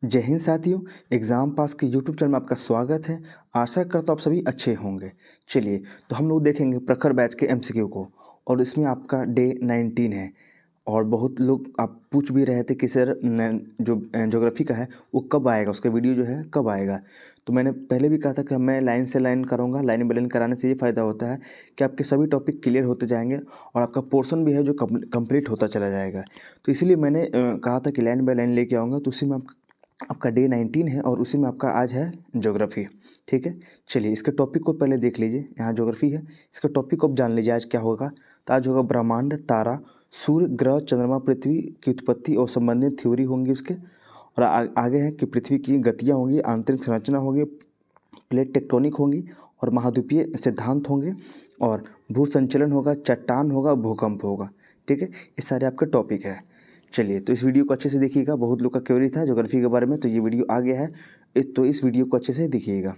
जय हिंद साथियों। Exam pass के यूट्यूब चैनल में आपका स्वागत है। आशा करता हूँ आप सभी अच्छे होंगे। चलिए तो हम लोग देखेंगे प्रखर बैच के एमसीक्यू को, और इसमें आपका डे 19 है। और बहुत लोग आप पूछ भी रहे थे कि सर जो ज्योग्राफी का है वो कब आएगा, उसका वीडियो जो है कब आएगा। तो मैंने पहले भी कहा था कि मैं लाइन से लाइन करूँगा। लाइन बाई लाइन कराने से ये फ़ायदा होता है कि आपके सभी टॉपिक क्लियर होते जाएंगे और आपका पोर्शन भी है जो कंप्लीट होता चला जाएगा। तो इसीलिए मैंने कहा था कि लाइन बाई लाइन लेके आऊँगा। तो उसी में आपका डे 19 है और उसी में आपका आज है ज्योग्राफी। ठीक है, चलिए इसके टॉपिक को पहले देख लीजिए। यहाँ ज्योग्राफी है, इसका टॉपिक को अब जान लीजिए आज क्या होगा। तो आज होगा ब्रह्मांड, तारा, सूर्य, ग्रह, चंद्रमा, पृथ्वी की उत्पत्ति और संबंधित थ्योरी होंगी उसके। और आगे है कि पृथ्वी की गतियाँ होंगी, आंतरिक संरचना होगी, प्लेट टेक्टोनिक होंगी और महाद्वीपीय सिद्धांत होंगे, और भू संचलन होगा, चट्टान होगा, भूकंप होगा। ठीक है, ये सारे आपके टॉपिक है। चलिए तो इस वीडियो को अच्छे से देखिएगा। बहुत लोग का क्वेरी था ज्योग्राफी के बारे में, तो ये वीडियो आ गया है, तो इस वीडियो को अच्छे से देखिएगा।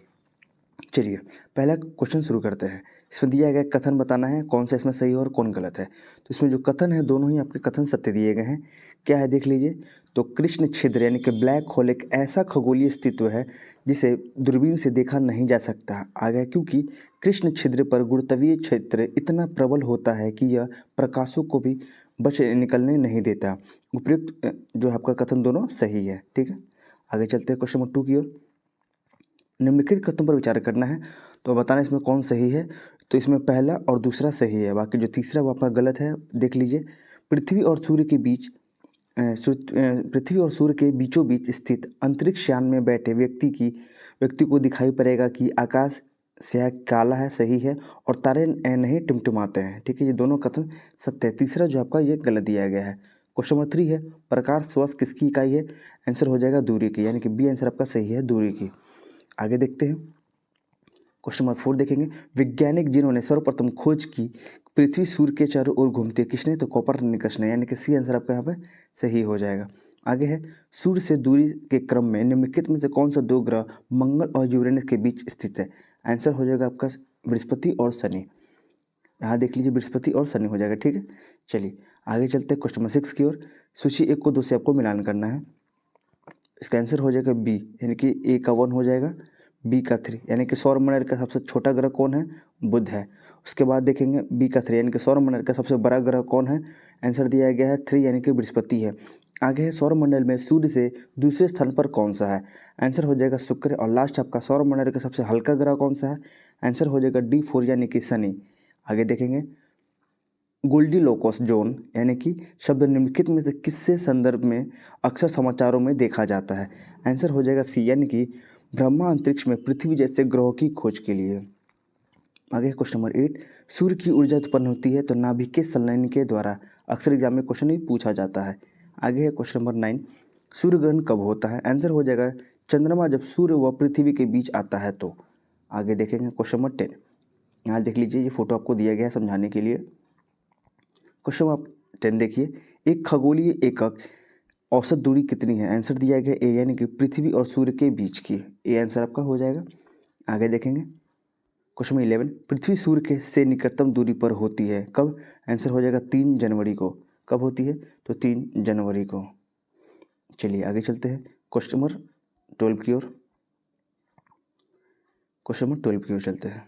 चलिए पहला क्वेश्चन शुरू करते हैं। इसमें दिया गया कथन बताना है कौन सा इसमें सही है और कौन गलत है। तो इसमें जो कथन है दोनों ही आपके कथन सत्य दिए गए हैं। क्या है देख लीजिए। तो कृष्ण छिद्र यानी कि ब्लैक होल एक ऐसा खगोलीय अस्तित्व है जिसे दूरबीन से देखा नहीं जा सकता। आगे क्योंकि कृष्ण छिद्र पर गुरुत्वीय क्षेत्र इतना प्रबल होता है कि यह प्रकाशों को भी बच निकलने नहीं देता। उपयुक्त जो आपका कथन दोनों सही है। ठीक है, आगे चलते हैं क्वेश्चन नंबर 2 की ओर। निम्नलिखित कथनों पर विचार करना है, तो बताना इसमें कौन सही है। तो इसमें पहला और दूसरा सही है, बाकी जो तीसरा वो आपका गलत है। देख लीजिए। पृथ्वी और सूर्य के बीच पृथ्वी और सूर्य के बीचों बीच स्थित अंतरिक्ष यान में बैठे व्यक्ति को दिखाई पड़ेगा कि आकाश से काला है, सही है, और तारे नहीं टिमटिमाते हैं। ठीक है, ये दोनों कथन सत्य है। तीसरा जो आपका ये गलत दिया गया है। क्वेश्चन नंबर 3 है, प्रकाश वर्ष किसकी इकाई है। आंसर हो जाएगा दूरी की, यानी कि बी आंसर आपका सही है, दूरी की। आगे देखते हैं क्वेश्चन नंबर 4 देखेंगे। वैज्ञानिक जिन्होंने सर्वप्रथम खोज की पृथ्वी सूर्य के चारों ओर घूमती है किसने, तो कोपरनिकस ने, यानी कि सी आंसर आपका यहाँ पे सही हो जाएगा। आगे है, सूर्य से दूरी के क्रम में निम्नलिखित में से कौन सा दो ग्रह मंगल और यूरेनस के बीच स्थित है। आंसर हो जाएगा आपका बृहस्पति और शनि। यहाँ देख लीजिए, बृहस्पति और शनि हो जाएगा। ठीक है, चलिए आगे चलते हैं क्वेश्चन नंबर 6 की ओर। सूची 1 को 2 से आपको मिलान करना है। इसका आंसर हो जाएगा बी, यानी कि ए का 1 हो जाएगा, बी का 3, यानी कि सौरमंडल का सबसे छोटा ग्रह कौन है, बुध है। उसके बाद देखेंगे बी का 3, यानी कि सौरमंडल का सबसे बड़ा ग्रह कौन है। आंसर दिया गया है 3, यानी कि बृहस्पति है। आगे है सौरमंडल में सूर्य से दूसरे स्थान पर कौन सा है। आंसर हो जाएगा शुक्र। और लास्ट आपका सौरमंडल का सबसे हल्का ग्रह कौन सा है। आंसर हो जाएगा D4, यानी कि शनि। आगे देखेंगे गोल्डीलोकस जोन, यानी कि शब्द निम्नलिखित में से किससे संदर्भ में अक्सर समाचारों में देखा जाता है। आंसर हो जाएगा सी, यानी कि ब्रह्मा अंतरिक्ष में पृथ्वी जैसे ग्रहों की खोज के लिए। आगे क्वेश्चन नंबर 8, सूर्य की ऊर्जा उत्पन्न होती है तो नाभिक के संलयन के द्वारा। अक्सर एग्जाम में क्वेश्चन भी पूछा जाता है। आगे है क्वेश्चन नंबर 9, सूर्य ग्रहण कब होता है। आंसर हो जाएगा चंद्रमा जब सूर्य व पृथ्वी के बीच आता है तो। आगे देखेंगे क्वेश्चन नंबर 10। यहाँ देख लीजिए, ये फोटो आपको दिया गया है समझाने के लिए। क्वेश्चन आप 10 देखिए। एक खगोलीय एकक औसत दूरी कितनी है। आंसर दिया गया ए, यानी कि पृथ्वी और सूर्य के बीच की। ए आंसर आपका हो जाएगा। आगे देखेंगे क्वेश्चन नंबर 11, पृथ्वी सूर्य के से निकटतम दूरी पर होती है कब। आंसर हो जाएगा 3 जनवरी को। कब होती है, तो 3 जनवरी को। चलिए आगे चलते हैं क्वेश्चन नंबर 12 की ओर। क्वेश्चन नंबर 12 की ओर चलते हैं।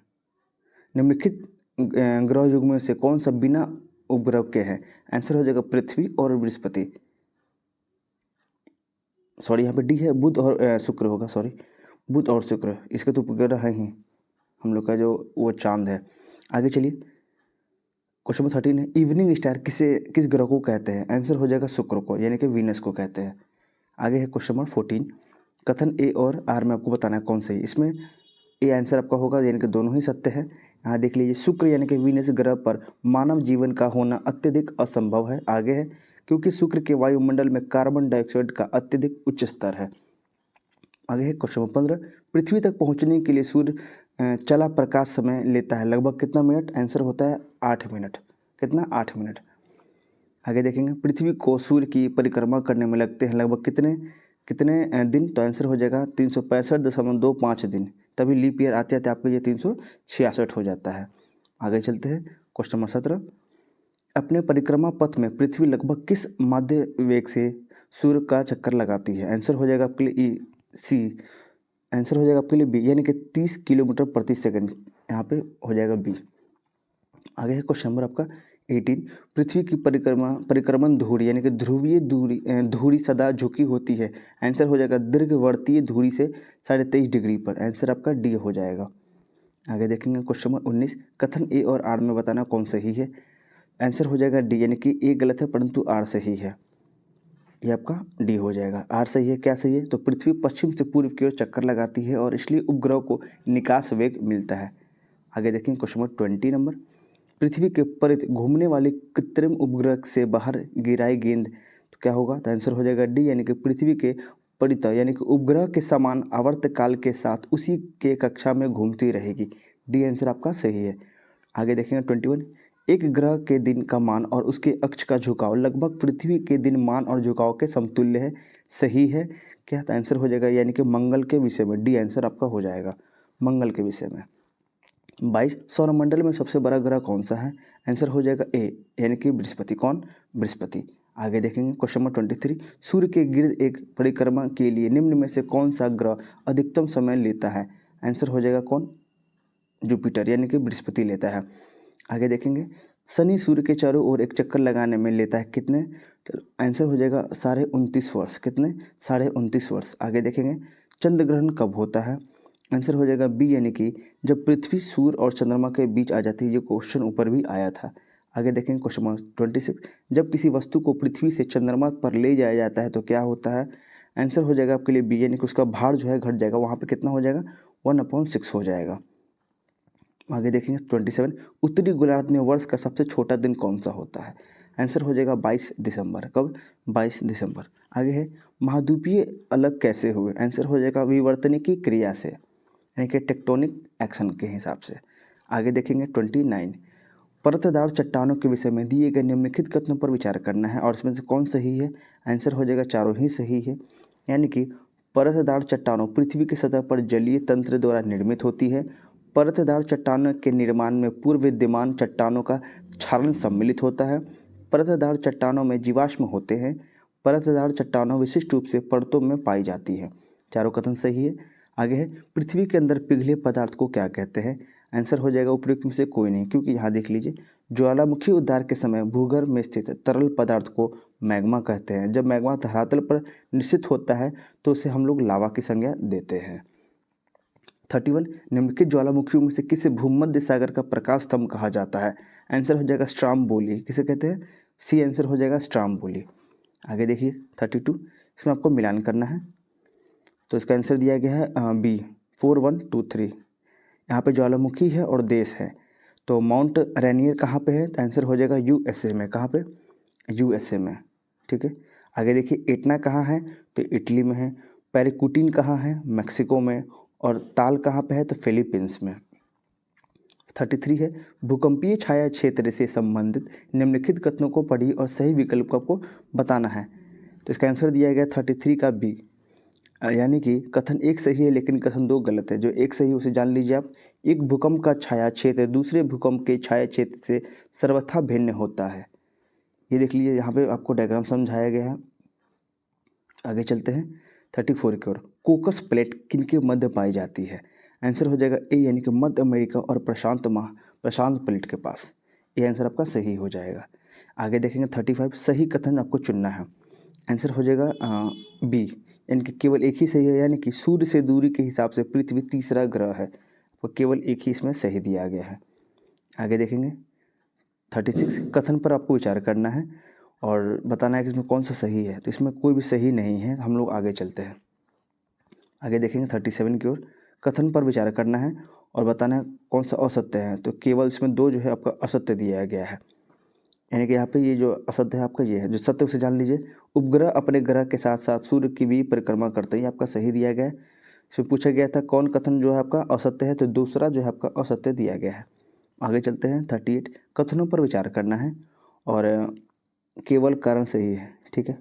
निम्नलिखित ग्रह युग में से कौन सा बिना उपग्रह के है। आंसर हो जाएगा पृथ्वी और बृहस्पति। सॉरी, यहाँ पे डी है, बुध और शुक्र होगा। सॉरी, बुध और शुक्र, इसके तो उपग्रह है ही हम लोग का जो वो चांद है। आगे चलिए क्वेश्चन नंबर 13 है, इवनिंग स्टार किस ग्रह को कहते हैं। आंसर हो जाएगा शुक्र को, यानी कि वीनस को कहते हैं। आगे है क्वेश्चन नंबर 14, कथन ए और आर में आपको बताना है कौन सही। इसमें ए आंसर आपका होगा, यानी कि दोनों ही सत्य है। यहाँ देख लीजिए, शुक्र यानी कि वीनस ग्रह पर मानव जीवन का होना अत्यधिक असंभव है। आगे है क्योंकि शुक्र के वायुमंडल में कार्बन डाइऑक्साइड का अत्यधिक उच्च स्तर है। आगे है क्वेश्चन नंबर 15, पृथ्वी तक पहुंचने के लिए सूर्य चला प्रकाश समय लेता है लगभग कितना मिनट। आंसर होता है 8 मिनट। कितना, 8 मिनट। आगे देखेंगे पृथ्वी को सूर्य की परिक्रमा करने में लगते हैं लगभग कितने कितने दिन। तो आंसर हो जाएगा 365.25 दिन। तभी लीप ईयर आते आते आपका ये 366 हो जाता है। आगे चलते हैं क्वेश्चन नंबर 17, अपने परिक्रमा पथ में पृथ्वी लगभग किस माध्य वेग से सूर्य का चक्कर लगाती है। आंसर हो जाएगा आपके लिए सी। आंसर हो जाएगा आपके लिए बी, यानी कि 30 किलोमीटर प्रति सेकंड, यहाँ पे हो जाएगा बी। आगे है क्वेश्चन नंबर आपका 18। पृथ्वी की परिक्रमण धुरी यानी कि ध्रुवीय धुरी सदा झुकी होती है। आंसर हो जाएगा दीर्घवर्तीय धुरी से 23.5 डिग्री पर। आंसर आपका डी हो जाएगा। आगे देखेंगे क्वेश्चन नंबर 19। कथन ए और आर में बताना कौन सही है। आंसर हो जाएगा डी, यानी कि ए गलत है परंतु आर सही है। ये आपका डी हो जाएगा। आर सही है। क्या सही है? तो पृथ्वी पश्चिम से पूर्व की ओर चक्कर लगाती है और इसलिए उपग्रह को निकास वेग मिलता है। आगे देखेंगे क्वेश्चन नंबर 20 नंबर। पृथ्वी के परित घूमने वाले कृत्रिम उपग्रह से बाहर गिराई गेंद तो क्या होगा? तो आंसर हो जाएगा डी, यानी कि पृथ्वी के परित यानी कि उपग्रह के समान आवर्तकाल के साथ उसी के कक्षा में घूमती रहेगी। डी आंसर आपका सही है। आगे देखेंगे 21। एक ग्रह के दिन का मान और उसके अक्ष का झुकाव लगभग पृथ्वी के दिन मान और झुकाव के समतुल्य है। सही है क्या? तो आंसर हो जाएगा यानी कि मंगल के विषय में। डी आंसर आपका हो जाएगा मंगल के विषय में। 22। सौरमंडल में सबसे बड़ा ग्रह कौन सा है? आंसर हो जाएगा ए, यानी कि बृहस्पति। कौन? बृहस्पति। आगे देखेंगे क्वेश्चन नंबर 23। सूर्य के गिर्द एक परिक्रमा के लिए निम्न में से कौन सा ग्रह अधिकतम समय लेता है? आंसर हो जाएगा कौन? जुपिटर, यानी कि बृहस्पति लेता है। आगे देखेंगे शनि सूर्य के चारों ओर एक चक्कर लगाने में लेता है कितने? तो आंसर हो जाएगा 29.5 वर्ष। कितने? 29.5 वर्ष। आगे देखेंगे चंद्र ग्रहण कब होता है? आंसर हो जाएगा बी, यानी कि जब पृथ्वी सूर्य और चंद्रमा के बीच आ जाती है। ये क्वेश्चन ऊपर भी आया था। आगे देखेंगे क्वेश्चन नंबर 26। जब किसी वस्तु को पृथ्वी से चंद्रमा पर ले जाया जाता है तो क्या होता है? आंसर हो जाएगा आपके लिए बी, यानी कि उसका भार जो है घट जाएगा। वहाँ पे कितना हो जाएगा? 1/6 हो जाएगा। आगे देखेंगे 27। उत्तरी गोलार्ध में वर्ष का सबसे छोटा दिन कौन सा होता है? आंसर हो जाएगा 22 दिसंबर। कब? 22 दिसंबर। आगे है महाद्वीपीय अलग कैसे हुए? आंसर हो जाएगा विवर्तनिक की क्रिया से, यानी कि टेक्टोनिक एक्शन के हिसाब से। आगे देखेंगे 29। परतदार चट्टानों के विषय में दिए गए निम्नलिखित कथनों पर विचार करना है और इसमें से कौन सही है? आंसर हो जाएगा चारों ही सही है। यानी कि परतदार चट्टानों पृथ्वी की सतह पर जलीय तंत्र द्वारा निर्मित होती है। परतदार चट्टानों के निर्माण में पूर्व विद्यमान चट्टानों का क्षारण सम्मिलित होता है। परतदार चट्टानों में जीवाश्म होते हैं। परतदार चट्टानों विशिष्ट रूप से परतों में पाई जाती है। चारों कथन सही है। आगे है पृथ्वी के अंदर पिघले पदार्थ को क्या कहते हैं? आंसर हो जाएगा उपयुक्त में से कोई नहीं, क्योंकि यहाँ देख लीजिए ज्वालामुखी उद्गार के समय भूगर्भ में स्थित तरल पदार्थ को मैग्मा कहते हैं। जब मैग्मा धरातल पर निश्चित होता है तो उसे हम लोग लावा की संज्ञा देते हैं। 31। निम्नलिखित ज्वालामुखियों में से किसे भूमध्य सागर का प्रकाश स्तंभ कहा जाता है? आंसर हो जाएगा स्ट्राम्बोली। किसे कहते हैं? सी आंसर हो जाएगा स्ट्राम्बोली। आगे देखिए 32। इसमें आपको मिलान करना है तो इसका आंसर दिया गया है बी 4123। यहाँ पे ज्वालामुखी है और देश है तो माउंट रेनियर कहाँ पे है? तो आंसर हो जाएगा यूएसए में। कहाँ पे? यूएसए में। ठीक है। आगे देखिए एटना कहाँ है? तो इटली में है। पैरिकुटिन कहाँ है? मैक्सिको में। और ताल कहाँ पे है? तो फिलीपींस में। 33 है भूकंपीय छाया क्षेत्र से संबंधित निम्नलिखित कथनों को पढ़िए और सही विकल्प को आपको बताना है। तो इसका आंसर दिया गया 33 का बी, यानी कि कथन एक सही है लेकिन कथन दो गलत है। जो एक सही उसे जान लीजिए आप। एक भूकंप का छाया क्षेत्र दूसरे भूकंप के छाया क्षेत्र से सर्वथा भिन्न होता है। ये देख लीजिए यहाँ पे आपको डायग्राम समझाया गया है। आगे चलते हैं 34 की ओर। कोकस प्लेट किनके मध्य पाई जाती है? आंसर हो जाएगा ए, यानी कि मध्य अमेरिका और प्रशांत प्लेट के पास। ये आंसर आपका सही हो जाएगा। आगे देखेंगे 35। सही कथन आपको चुनना है। आंसर हो जाएगा बी, यानी कि केवल एक ही सही है, यानी कि सूर्य से दूरी के हिसाब से पृथ्वी तीसरा ग्रह है। तो केवल एक ही इसमें सही दिया गया है। आगे देखेंगे 36। कथन पर आपको विचार करना है और बताना है कि इसमें कौन सा सही है। तो इसमें कोई भी सही नहीं है। हम लोग आगे चलते हैं। आगे देखेंगे 37 की ओर। कथन पर विचार करना है और बताना है कौन सा असत्य है। तो केवल इसमें दो जो है आपका असत्य दिया गया है, यानी कि यहाँ पे ये जो असत्य है आपका ये है। जो सत्य उसे जान लीजिए। उपग्रह अपने ग्रह के साथ साथ सूर्य की भी परिक्रमा करते हैं। ये आपका सही दिया गया है। इसमें पूछा गया था कौन कथन जो है आपका असत्य है, तो दूसरा जो है आपका असत्य दिया गया है। आगे चलते हैं 38। कथनों पर विचार करना है और केवल कारण सही है। ठीक है।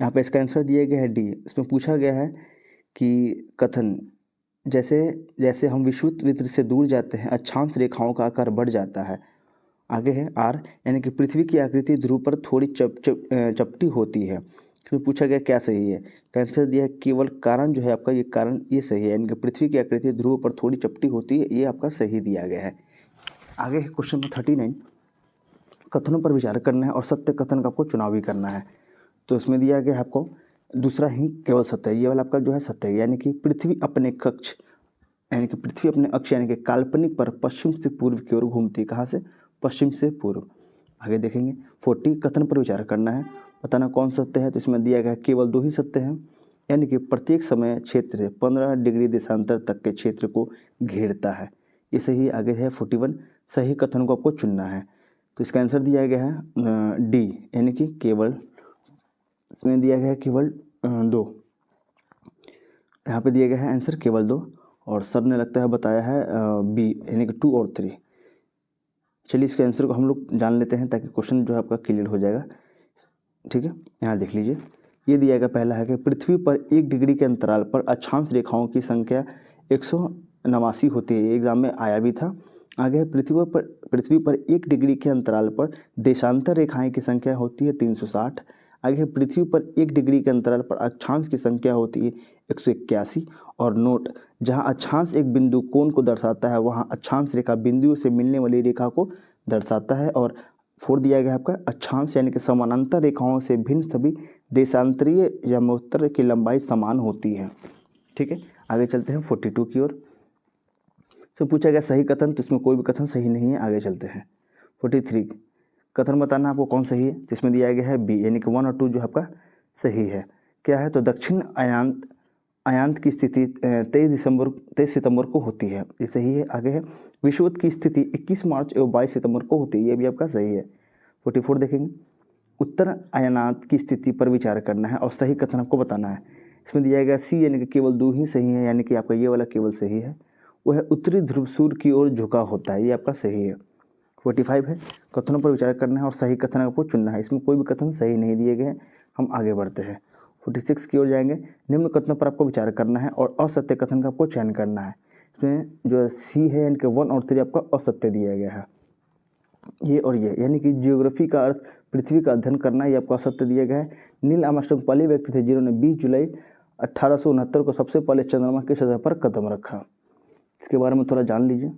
यहाँ पे इसका आंसर दिया गया है डी। इसमें पूछा गया है कि कथन जैसे जैसे हम विषुवत वृत्त से दूर जाते हैं अक्षांश रेखाओं का आकार बढ़ जाता है आगे है आर, यानी कि पृथ्वी की आकृति ध्रुव पर थोड़ी चपटी होती है। इसमें पूछा गया क्या सही है, तो आंसर दिया है केवल कारण जो है आपका, ये कारण ये सही है, यानी कि पृथ्वी की आकृति ध्रुव पर थोड़ी चपटी होती है, ये आपका सही दिया गया है। आगे है क्वेश्चन नंबर 39, कथनों पर विचार करना है और सत्य कथन का आपको चुनाव भी करना है। तो इसमें दिया गया है आपको दूसरा ही केवल सत्य है, ये वाला आपका जो है सत्य है, यानी कि पृथ्वी अपने कक्ष यानी कि पृथ्वी अपने अक्ष यानी कि काल्पनिक पर पश्चिम से पूर्व की ओर घूमती है। कहाँ से, पश्चिम से पूर्व। आगे देखेंगे 40, कथन पर विचार करना है, बताना कौन सत्य है। तो इसमें दिया गया केवल 2 ही सत्य हैं, यानी कि प्रत्येक समय क्षेत्र से 15 डिग्री देशांतर तक के क्षेत्र को घेरता है, ये सही। आगे है 41, सही कथन को आपको चुनना है। तो इसका आंसर दिया गया है डी, यानी कि केवल, इसमें दिया गया है केवल 2, यहाँ पे दिया गया है आंसर केवल 2, और सर ने लगता है बताया है बी, यानी कि 2 और 3। चलिए इसके आंसर को हम लोग जान लेते हैं ताकि क्वेश्चन जो है आपका क्लियर हो जाएगा। ठीक है, यहाँ देख लीजिए, ये दिया गया पहला है कि पृथ्वी पर 1 डिग्री के अंतराल पर अक्षांश रेखाओं की संख्या 189 होती है, ये एग्जाम में आया भी था। आगे है पृथ्वी पर 1 डिग्री के अंतराल पर देशांतर रेखाएं की संख्या होती है 360। आगे है पृथ्वी पर 1 डिग्री के अंतराल पर अक्षांश की संख्या होती है 181। और नोट, जहाँ अक्षांश एक बिंदु कोण को दर्शाता है वहाँ अक्षांश रेखा बिंदुओं से मिलने वाली रेखा को दर्शाता है। और 4 दिया गया है आपका अक्षांश यानी कि समानांतर रेखाओं से भिन्न सभी देशांतरीय या मोत्तर की लंबाई समान होती है। ठीक है, आगे चलते हैं 42 की ओर। तो पूछा गया सही कथन, तो इसमें कोई भी कथन सही नहीं है। आगे चलते हैं 43, कथन बताना आपको कौन सही है। तो इसमें दिया गया है बी, यानी कि 1 और 2 जो आपका सही है। क्या है, तो दक्षिण अयांत की स्थिति 23 सितंबर को होती है, ये सही है। आगे है विषुवत की स्थिति 21 मार्च एवं 22 सितंबर को होती है, ये भी आपका सही है। 44 देखेंगे, उत्तर अयनात की स्थिति पर विचार करना है और सही कथन आपको बताना है। इसमें दिया गया सी, यानी कि केवल 2 ही सही है, यानी कि आपका ये वाला केवल सही है। वह उत्तरी ध्रुव सूर्य की ओर झुका होता है, ये आपका सही है। 45 है, कथनों पर विचार करना है और सही कथन आपको चुनना है। इसमें कोई भी कथन सही नहीं दिए गए हैं। हम आगे बढ़ते हैं 46 की ओर जाएंगे। निम्न कथनों पर आपको विचार करना है और असत्य कथन का आपको चयन करना है। इसमें जो सी है यानी कि 1 और 3 आपका असत्य दिया गया है, ये और ये, यानी कि जियोग्राफी का अर्थ पृथ्वी का अध्ययन करना, ये आपको असत्य दिया गया है। नील आर्मस्ट्रांग पहले व्यक्ति थे जिन्होंने 20 जुलाई 1869 को सबसे पहले चंद्रमा की सतह पर कदम रखा। इसके बारे में थोड़ा जान लीजिए।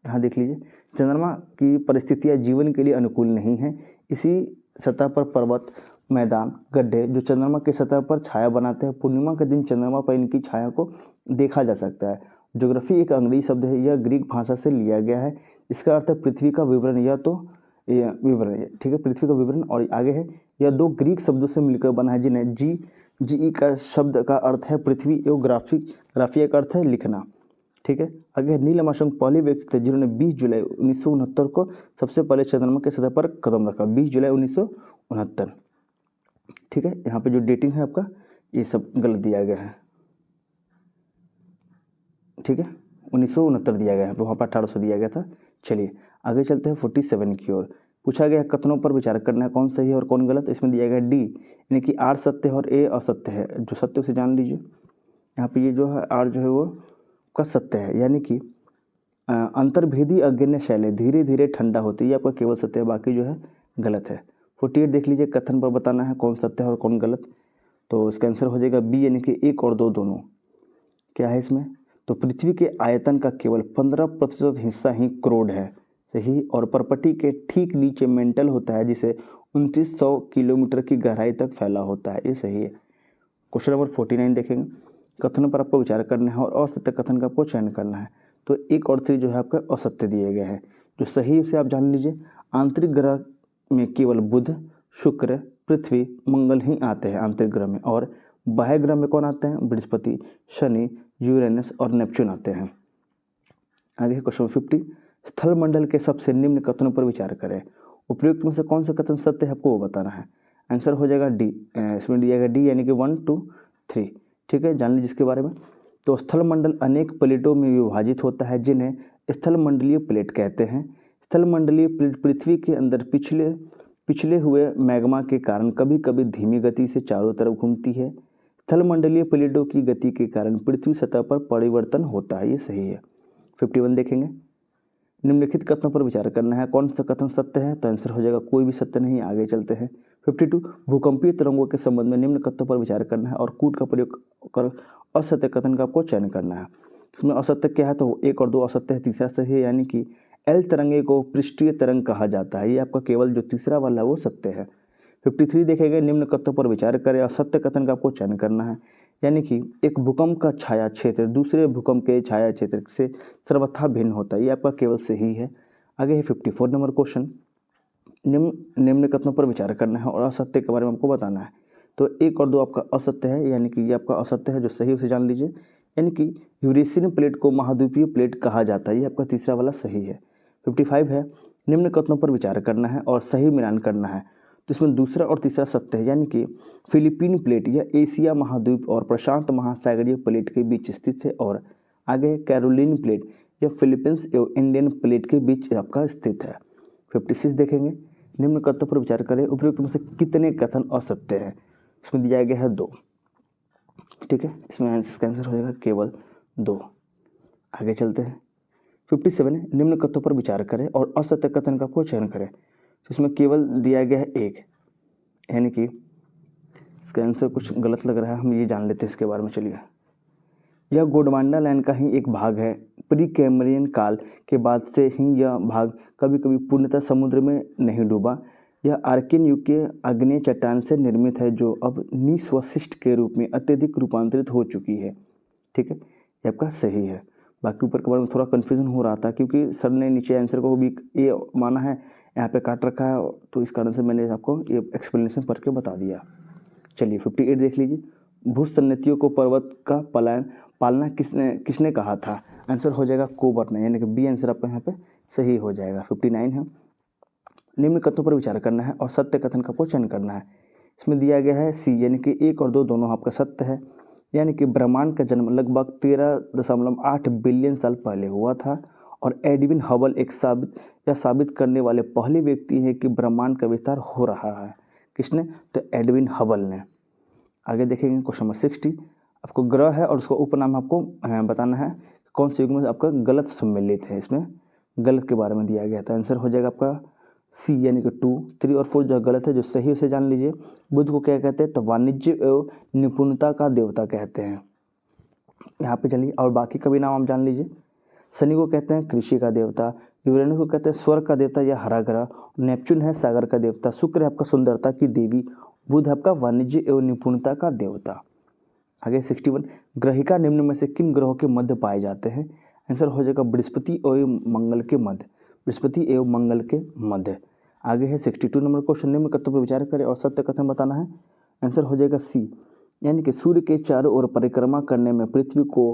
यहाँ देख लीजिए, चंद्रमा की परिस्थितियाँ जीवन के लिए अनुकूल नहीं हैं। इसी सतह पर पर्वत, मैदान, गड्ढे जो चंद्रमा की सतह पर छाया बनाते हैं, पूर्णिमा के दिन चंद्रमा पर इनकी छाया को देखा जा सकता है। ज्योग्राफी एक अंग्रेजी शब्द है, यह ग्रीक भाषा से लिया गया है। इसका अर्थ है पृथ्वी का विवरण, या तो विवरण, ठीक है, पृथ्वी का विवरण। और आगे है यह 2 ग्रीक शब्दों से मिलकर बना है जिन्हें जी का शब्द का अर्थ है पृथ्वी एवं ग्राफिया का अर्थ है लिखना। ठीक है, आगे नील आर्मस्ट्रांग पहले व्यक्ति थे जिन्होंने 20 जुलाई 1969 को सबसे पहले चंद्रमा के सतह पर कदम रखा, 20 जुलाई 1969। ठीक है, यहाँ पे जो डेटिंग है आपका ये सब गलत दिया गया है। ठीक है, 1969 दिया गया है, वहाँ पर 1800 दिया गया था। चलिए आगे चलते हैं 47 की ओर। पूछा गया कथनों पर विचार करना है, कौन सही है और कौन गलत। इसमें दिया गया डी, यानी कि आर सत्य है और ए असत्य है। जो सत्य उसे जान लीजिए। यहाँ पे ये जो है आर जो है वो का सत्य है, यानी कि अंतर्भेदी अग्नि शैली धीरे धीरे ठंडा होती है, ये आपका केवल सत्य है, बाकी जो है गलत है। 48 देख लीजिए, कथन पर बताना है कौन सत्य है और कौन गलत। तो इसका आंसर हो जाएगा बी, यानी कि 1 और 2 दोनों। क्या है इसमें, तो पृथ्वी के आयतन का केवल 15% हिस्सा ही क्रोड है, सही। और परपटी के ठीक नीचे मेंटल होता है जिसे 2900 किलोमीटर की गहराई तक फैला होता है, ये सही है। क्वेश्चन नंबर 49 देखेंगे, कथनों पर आपको विचार करना है और असत्य कथन का आपको चयन करना है। तो 1 और 3 जो है आपका असत्य दिए गए हैं। जो सही उसे आप जान लीजिए। आंतरिक ग्रह में केवल बुध, शुक्र, पृथ्वी, मंगल ही आते हैं आंतरिक ग्रह में, और बाह्य ग्रह में कौन आते हैं, बृहस्पति, शनि, यूरेनस और नेपच्यून आते हैं। आगे क्वेश्चन 50, स्थल मंडल के सबसे निम्न कथनों पर विचार करें। उपयुक्त में से कौन सा कथन सत्य है आपको वो बताना है। आंसर हो जाएगा डी, इसमें दिया गया डी, यानी कि 1, 2, 3। ठीक है, जान लीजिए इसके बारे में। तो स्थल मंडल अनेक प्लेटों में विभाजित होता है जिन्हें स्थल मंडलीय प्लेट कहते हैं। स्थल मंडलीय प्लेट पृथ्वी के अंदर पिछले हुए मैग्मा के कारण कभी कभी धीमी गति से चारों तरफ घूमती है। स्थल मंडलीय प्लेटों की गति के कारण पृथ्वी सतह पर परिवर्तन होता है, ये सही है। 51 देखेंगे, निम्नलिखित कथनों पर विचार करना है, कौन सा कथन सत्य है, तो आंसर हो जाएगा कोई भी सत्य नहीं। आगे चलते हैं। 52 भूकंपीय तरंगों के संबंध में निम्न कथनों पर विचार करना है और कूट का प्रयोग कर असत्य कथन का आपको चयन करना है। इसमें असत्य क्या है, तो 1 और 2 असत्य है, तीसरा सही है, यानी कि एल तरंगे को पृष्ठीय तरंग कहा जाता है। ये आपका केवल जो तीसरा वाला है वो सत्य है। 53 देखेंगे, निम्न कथनों पर विचार करें और सत्य कथन का आपको चयन करना है, यानी कि एक भूकंप का छाया क्षेत्र दूसरे भूकंप के छाया क्षेत्र से सर्वथा भिन्न होता है। ये आपका केवल सही है। आगे है 54 नंबर क्वेश्चन, निम्न कथनों पर विचार करना है और असत्य के बारे में आपको बताना है। तो 1 और 2 आपका असत्य है, यानी कि ये आपका असत्य है, जो सही उसे जान लीजिए। यानी कि यूरेशियन प्लेट को महाद्वीपीय प्लेट कहा जाता है। ये आपका तीसरा वाला सही है। 55 है, निम्न कथनों पर विचार करना है और सही मिलान करना है। तो इसमें दूसरा और तीसरा सत्य है, यानी कि फिलीपीन प्लेट यह एशिया महाद्वीप और प्रशांत महासागरीय प्लेट के बीच स्थित है। और आगे कैरोलिन प्लेट यह फिलीपींस एवं इंडियन प्लेट के बीच आपका स्थित है। 56 देखेंगे, निम्न कथनों पर विचार करें, उपयुक्त में से कितने कथन असत्य हैं। इसमें दिया गया है 2, ठीक है, इसमें इसका आंसर हो जाएगा केवल 2। आगे चलते हैं। 57 है, निम्न कथनों पर विचार करें और असत्य कथन का आपको चयन करें। तो इसमें केवल दिया गया है 1, यानी कि इसका आंसर कुछ गलत लग रहा है, हम ये जान लेते हैं इसके बारे में। चलिए, यह गोंडवाना लैंड का ही एक भाग है। प्री कैम्ब्रियन काल के बाद से ही यह भाग कभी कभी पूर्णतः समुद्र में नहीं डूबा। यह आर्कियन युग के आग्नेय चट्टान से निर्मित है, जो अब निस्वशिष्ट के रूप में अत्यधिक रूपांतरित हो चुकी है। ठीक है, ये आपका सही है। बाकी ऊपर के बारे में थोड़ा कन्फ्यूजन हो रहा था, क्योंकि सर ने नीचे आंसर को भी ये माना है, यहाँ पे काट रखा है, तो इस कारण से मैंने आपको ये एक्सप्लेनेशन पढ़ के बता दिया। चलिए 58 देख लीजिए, भूसन्नतियों को पर्वत का पालना किसने कहा था। आंसर हो जाएगा कोबर ने, यानी कि बी आंसर आपका यहाँ पे सही हो जाएगा। 59 है, निम्न कथनों पर विचार करना है और सत्य कथन का आपको चयन करना है। इसमें दिया गया है सी, यानी कि 1 और 2 दोनों आपका सत्य है। यानी कि ब्रह्मांड का जन्म लगभग 13.8 बिलियन साल पहले हुआ था और एडविन हबल एक साबित करने वाले पहले व्यक्ति हैं कि ब्रह्मांड का विस्तार हो रहा है। किसने, तो एडविन हबल ने। आगे देखेंगे क्वेश्चन नंबर 60, आपको ग्रह है और उसका उपनाम आपको बताना है कौन से युग में आपका गलत सम्मिलित है। इसमें गलत के बारे में दिया गया था। आंसर हो जाएगा आपका सी, यानी कि 2, 3 और 4 जो गलत है, जो सही उसे जान लीजिए। बुध को क्या कहते हैं, तो वाणिज्य एवं निपुणता का देवता कहते हैं। यहाँ पे चलिए, और बाकी का भी नाम आप जान लीजिए। शनि को कहते हैं कृषि का देवता, यूरेनस को कहते हैं स्वर्ग का देवता या हरा ग्रह, नेपच्यून है सागर का देवता, शुक्र है आपका सुंदरता की देवी, बुध है आपका वाणिज्य एवं निपुणता का देवता। आगे 61, ग्रहिका निम्न में से किन ग्रहों के मध्य पाए जाते हैं। आंसर हो जाएगा बृहस्पति एवं मंगल के मध्य, बृहस्पति एवं मंगल के मध्य। आगे है 62 नंबर क्वेश्चन, निम्न कथनों पर विचार करें और सत्य कथन बताना है। आंसर हो जाएगा सी, यानी कि सूर्य के चारों ओर परिक्रमा करने में पृथ्वी को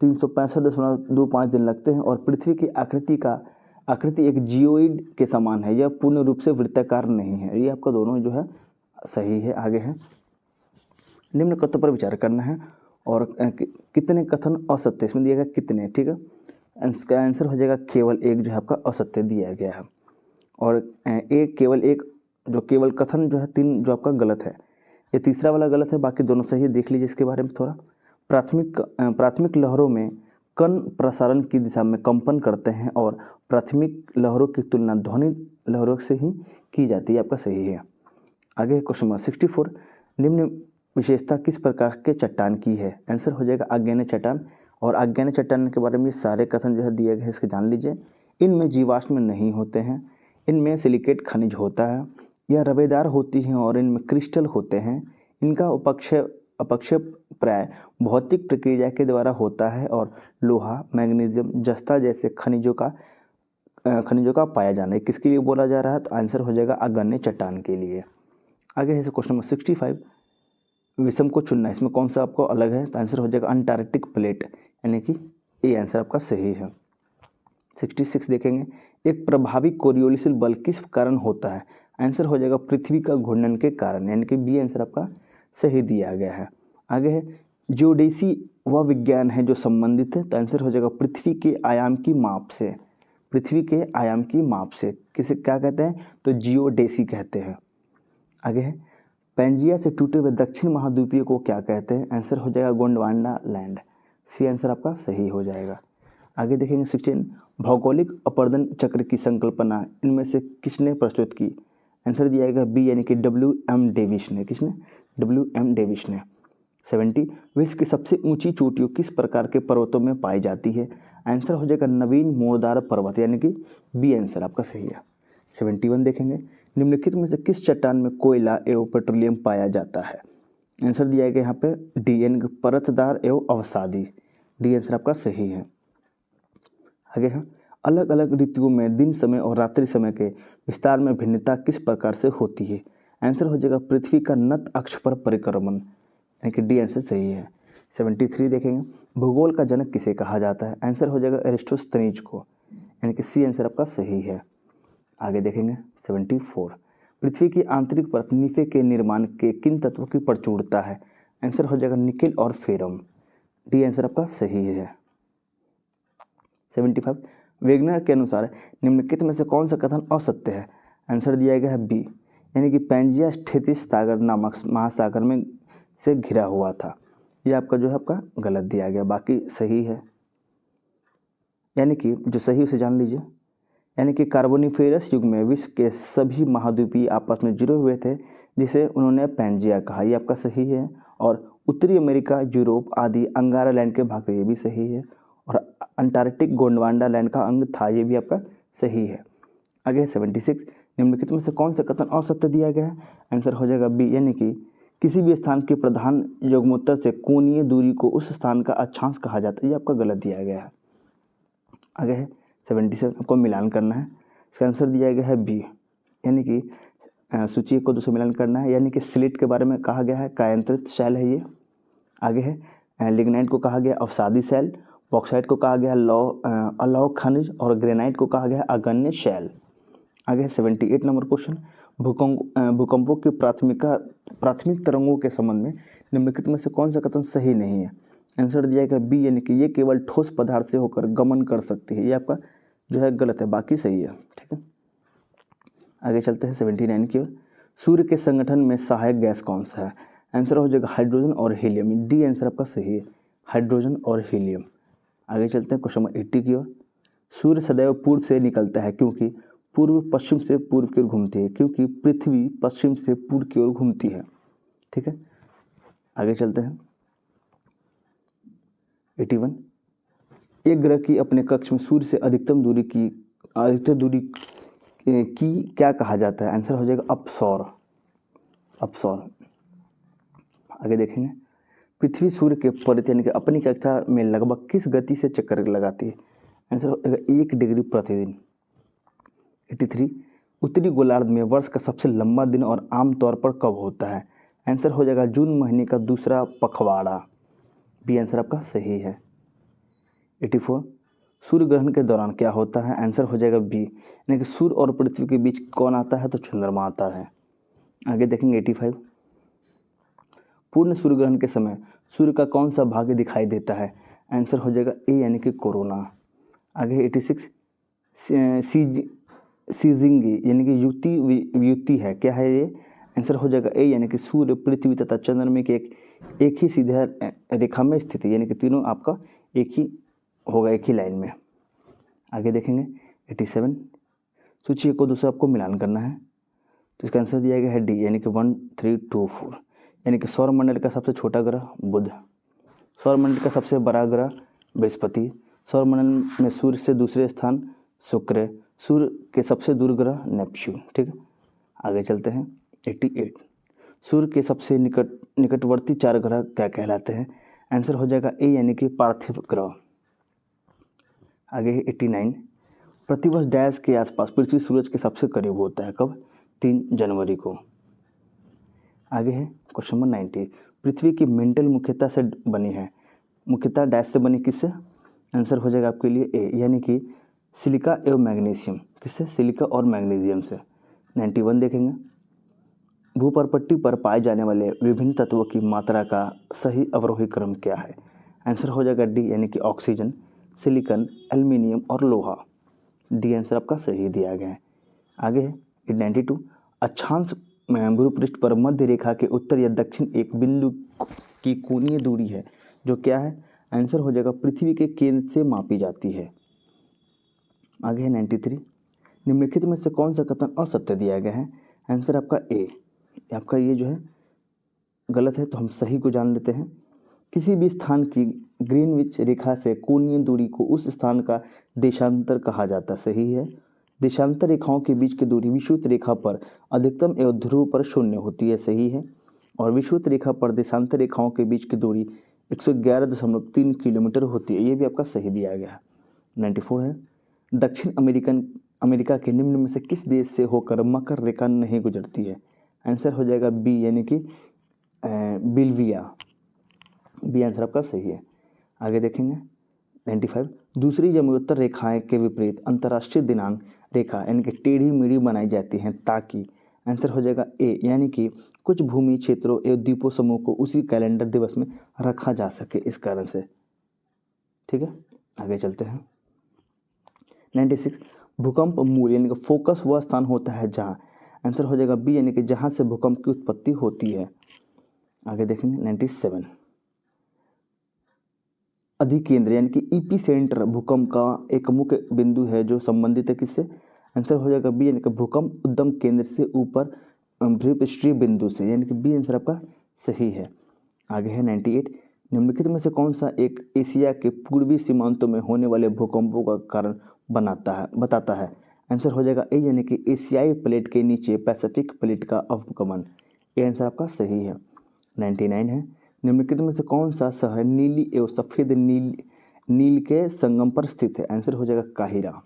365.25 दिन लगते हैं और पृथ्वी की आकृति एक जियोइड के समान है, यह पूर्ण रूप से वृत्ताकार नहीं है। ये आपका दोनों जो है सही है। आगे है, निम्न कथनों पर विचार करना है और कितने कथन असत्य, इसमें दिया गया कितने, ठीक है। इसका आंसर हो जाएगा केवल 1 जो है आपका असत्य दिया गया है, और केवल एक जो केवल कथन जो है 3 जो आपका गलत है। ये तीसरा वाला गलत है, बाकी दोनों सही है। देख लीजिए इसके बारे में थोड़ा। प्राथमिक लहरों में कण प्रसारण की दिशा में कंपन करते हैं और प्राथमिक लहरों की तुलना ध्वनि लहरों से ही की जाती है। आपका सही है। आगे क्वेश्चन नंबर 64, निम्न विशेषता किस प्रकार के चट्टान की है। आंसर हो जाएगा आग्नेय चट्टान, और आग्नेय चट्टान के बारे में सारे कथन जो है दिए गए, इसके जान लीजिए। इनमें जीवाश्म नहीं होते हैं, इनमें सिलिकेट खनिज होता है, यह रवेदार होती हैं और इनमें क्रिस्टल होते हैं, इनका अपक्षेप प्राय भौतिक प्रक्रिया के द्वारा होता है और लोहा, मैग्नीशियम, जस्ता जैसे खनिजों का पाया जाना है। किसके लिए बोला जा रहा है, तो आंसर हो जाएगा आग्नेय चट्टान के लिए। आगे है क्वेश्चन नंबर 65, विषम को चुनना, इसमें कौन सा आपको अलग है, तो आंसर हो जाएगा अंटार्कटिक प्लेट, यानी कि ये आंसर आपका सही है। 66 देखेंगे, एक प्रभावी कोरियोलिस बल किस कारण होता है। आंसर हो जाएगा पृथ्वी का घूर्णन के कारण, यानी कि बी आंसर आपका सही दिया गया है। आगे है जियोडेसी वह विज्ञान है जो संबंधित है, तो आंसर हो जाएगा पृथ्वी के आयाम की माप से, पृथ्वी के आयाम की माप से किसे क्या कहते हैं, तो जियोडेसी कहते हैं। आगे है पैंजिया से टूटे हुए दक्षिण महाद्वीपीय को क्या कहते हैं। आंसर हो जाएगा गोंडवाना लैंड, सी आंसर आपका सही हो जाएगा। आगे देखेंगे 16 भौगोलिक अपरदन चक्र की संकल्पना इनमें से किसने प्रस्तुत की। आंसर दिया जाएगा बी यानी कि WM डेविस ने। किसने? WM डेविस ने। 70 विश्व की सबसे ऊंची चोटियों किस प्रकार के पर्वतों में पाई जाती है। आंसर हो जाएगा नवीन मोरदार पर्वत यानी कि बी आंसर आपका सही है। 71 देखेंगे निम्नलिखित में से किस चट्टान में कोयला एवं पेट्रोलियम पाया जाता है। आंसर दिया गया यहाँ पे डी यानी कि परतदार एवं अवसादी। डी आंसर आपका सही है। आगे है अलग अलग ऋतुओं में दिन समय और रात्रि समय के विस्तार में भिन्नता किस प्रकार से होती है। आंसर हो जाएगा पृथ्वी का नत अक्ष पर परिक्रमण यानी कि डी आंसर सही है। 73 देखेंगे भूगोल का जनक किसे कहा जाता है। आंसर हो जाएगा एरिस्टोस्थनीज को यानी कि सी आंसर आपका सही है। आगे देखेंगे 74 पृथ्वी की आंतरिक परत निफे के निर्माण के किन तत्वों की प्रचुरता है। आंसर हो जाएगा निकेल और फेरम। डी आंसर आपका सही है। 75 वेगनर के अनुसार निम्नलिखित में से कौन सा कथन असत्य है। आंसर दिया गया है बी यानी कि पैंजिया स्थितिज सागर नामक महासागर में से घिरा हुआ था। ये आपका जो है आपका गलत दिया गया, बाकी सही है। यानी कि जो सही उसे जान लीजिए। यानी कि कार्बोनिफेरस युग में विश्व के सभी महाद्वीपीय आपस में जुड़े हुए थे जिसे उन्होंने पैंजिया कहा। ये आपका सही है। और उत्तरी अमेरिका यूरोप आदि अंगारा लैंड के भाग थे, ये भी सही है। और अंटार्कटिक गोंडवाना लैंड का अंग था, ये भी आपका सही है। आगे 76 निम्नलिखित में से कौन सा कथन असत्य दिया गया है। आंसर हो जाएगा बी यानी कि किसी भी स्थान के प्रधान युग्मोत्तर से कोणीय दूरी को उस स्थान का अक्षांश कहा जाता है। ये आपका गलत दिया गया है। आगे है 77 आपको मिलान करना है। इसका आंसर दिया गया है बी यानी कि सूची को दूसरे मिलान करना है। यानी कि स्लिट के बारे में कहा गया है कायांतरित शैल है ये। आगे है लिग्नाइट को कहा गया अवसादी शैल, बॉक्साइट को कहा गया अलौह खनिज और ग्रेनाइट को कहा गया अगण्य शैल। आगे है 78 नंबर क्वेश्चन भूकंपों की प्राथमिक तरंगों के संबंध में निम्नलिखित में से कौन सा कथन सही नहीं है। आंसर दिया गया बी यानी कि ये केवल ठोस पदार्थ से होकर गमन कर सकती है। ये आपका जो है गलत है, बाकी सही है। ठीक है, आगे चलते हैं 79 की ओर। सूर्य के संगठन में सहायक गैस कौन सा है। आंसर हो जाएगा हाइड्रोजन और हीलियम। डी आंसर आपका सही है, हाइड्रोजन और हीलियम। आगे चलते हैं क्वेश्चन नंबर 80 की ओर। सूर्य सदैव पूर्व से निकलता है क्योंकि पूर्व पश्चिम से पूर्व की ओर घूमती है। क्योंकि पृथ्वी पश्चिम से पूर्व की ओर घूमती है। ठीक है, आगे चलते हैं 81 एक ग्रह की अपने कक्ष में सूर्य से अधिकतम दूरी की क्या कहा जाता है। आंसर हो जाएगा अपसौर। आगे देखेंगे पृथ्वी सूर्य के परिधि यानी कि अपनी कक्षा में लगभग किस गति से चक्कर लगाती है। आंसर हो जाएगा 1 डिग्री प्रतिदिन। 83 उत्तरी गोलार्ध में वर्ष का सबसे लंबा दिन और आमतौर पर कब होता है। आंसर हो जाएगा जून महीने का दूसरा पखवाड़ा। बी आंसर आपका सही है। 84 सूर्य ग्रहण के दौरान क्या होता है। आंसर हो जाएगा बी यानी कि सूर्य और पृथ्वी के बीच कौन आता है, तो चंद्रमा आता है। आगे देखेंगे 85 पूर्ण सूर्य ग्रहण के समय सूर्य का कौन सा भाग दिखाई देता है। आंसर हो जाएगा ए यानी कि कोरोना। आगे 86 सीजिंगी यानी कि युति है, क्या है ये। आंसर हो जाएगा ए यानी कि सूर्य पृथ्वी तथा चंद्रमा के एक ही सीधा रेखा में स्थित है, यानी कि तीनों आपका एक ही होगा, एक ही लाइन में। आगे देखेंगे 87 सूची को दूसरा आपको मिलान करना है, तो इसका आंसर दिया गया है डी यानी कि 1 3 2 4 यानी कि सौरमंडल का सबसे छोटा ग्रह बुध, सौरमंडल का सबसे बड़ा ग्रह बृहस्पति, सौरमंडल में सूर्य से दूसरे स्थान शुक्र, सूर्य के सबसे दूर ग्रह नेपच्यून। ठीक है, आगे चलते हैं 88 सूर्य के सबसे निकटवर्ती 4 ग्रह क्या कहलाते हैं। आंसर हो जाएगा ए यानी कि पार्थिव ग्रह। आगे है 89 प्रतिवर्ष डैश के आसपास पृथ्वी सूरज के सबसे करीब होता है, कब। 3 जनवरी को। आगे है क्वेश्चन नंबर 90 पृथ्वी की मेंटल मुख्यता से बनी है, मुख्यता डैश से बनी किससे। आंसर हो जाएगा आपके लिए ए यानी कि सिलिका एवं मैग्नीशियम। किससे, सिलिका और मैग्नीशियम से। 91 देखेंगे भूपर्पट्टी पर पाए जाने वाले विभिन्न तत्वों की मात्रा का सही अवरोही क्रम क्या है। आंसर हो जाएगा डी यानी कि ऑक्सीजन, सिलिकन, एल्युमिनियम और लोहा। डी आंसर आपका सही दिया गया है। आगे है 92 अक्षांश भूपृष्ठ पर मध्य रेखा के उत्तर या दक्षिण एक बिंदु की कोणीय दूरी है जो क्या है। आंसर हो जाएगा पृथ्वी के केंद्र से मापी जाती है। आगे है 93, निम्नलिखित में से कौन सा कथन असत्य दिया गया है? आंसर आपका ए, आपका ये जो है गलत है, तो हम सही को जान लेते हैं। किसी भी स्थान की ग्रीनविच रेखा से कोणीय दूरी को उस स्थान का देशांतर कहा जाता, सही है। देशांतर रेखाओं के बीच की दूरी विषुवत रेखा पर अधिकतम एवं ध्रुव पर शून्य होती है, सही है। और विषुवत रेखा पर देशांतर रेखाओं के बीच की दूरी 111.3 किलोमीटर होती है, ये भी आपका सही दिया गया है। 94 है, दक्षिण अमेरिका के निम्न में से किस देश से होकर मकर रेखा नहीं गुजरती है? आंसर हो जाएगा बी, यानी कि बिल्विया, बी आंसर आपका सही है। आगे देखेंगे 95, दूसरी जमुनोत्तर रेखाएं के विपरीत अंतर्राष्ट्रीय दिनांक रेखा यानी कि टेढ़ी मेढ़ी बनाई जाती हैं ताकि, आंसर हो जाएगा ए, यानी कि कुछ भूमि क्षेत्रों एवं द्वीपों समूह को उसी कैलेंडर दिवस में रखा जा सके, इस कारण से। ठीक है, आगे चलते हैं। 96, भूकंप मूल यानी कि फोकस वह स्थान होता है जहाँ, आंसर हो जाएगा बी, यानी कि जहाँ से भूकंप की उत्पत्ति होती है। आगे देखेंगे 97, अधिकेंद्र यानी कि इपी सेंटर भूकंप का एक मुख्य बिंदु है जो संबंधित है किससे? आंसर हो जाएगा बी, यानी कि भूकंप उद्गम केंद्र से ऊपर भूपृष्ठीय बिंदु से, यानी कि बी आंसर आपका सही है। आगे है 98, निम्नलिखित में से कौन सा एक एशिया के पूर्वी सीमांतों में होने वाले भूकंपों का कारण बताता है? आंसर हो जाएगा ए, यानी कि एशियाई प्लेट के नीचे पैसिफिक प्लेट का अवगमन, ये आंसर आपका सही है। 99 है, निम्नलिखित में से कौन सा शहर नीली एवं सफ़ेद नील के संगम पर स्थित है? आंसर हो जाएगा काहिरा।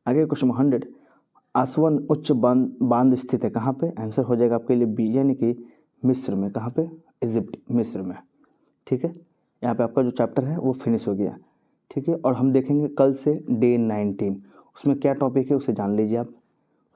आगे क्वेश्चन 100, आसवन उच्च बांध स्थित है कहाँ पे? आंसर हो जाएगा आपके लिए बी, यानी कि मिस्र में। कहाँ पे? इजिप्ट, मिस्र में। ठीक है, यहाँ पे आपका जो चैप्टर है वो फिनिश हो गया। ठीक है, और हम देखेंगे कल से डे 19, उसमें क्या टॉपिक है उसे जान लीजिए आप।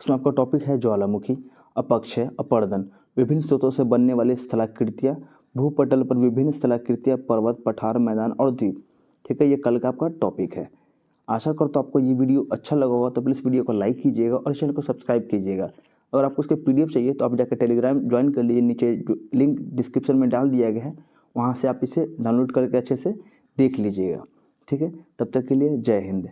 उसमें आपका टॉपिक है ज्वालामुखी, अपक्षय, अपर्दन, विभिन्न स्रोतों से बनने वाली स्थलाकृतियाँ, भूपटल पर विभिन्न स्थलाकृतियाँ, पर्वत, पठार, मैदान और द्वीप। ठीक है, ये कल का आपका टॉपिक है। आशा करता हूँ आपको ये वीडियो अच्छा लगा होगा, तो प्लीज़ वीडियो को लाइक कीजिएगा और चैनल को सब्सक्राइब कीजिएगा। अगर आपको उसके पीडीएफ चाहिए तो आप जाकर टेलीग्राम ज्वाइन कर लीजिए, नीचे जो लिंक डिस्क्रिप्शन में डाल दिया गया है, वहाँ से आप इसे डाउनलोड करके अच्छे से देख लीजिएगा। ठीक है, तब तक के लिए जय हिंद।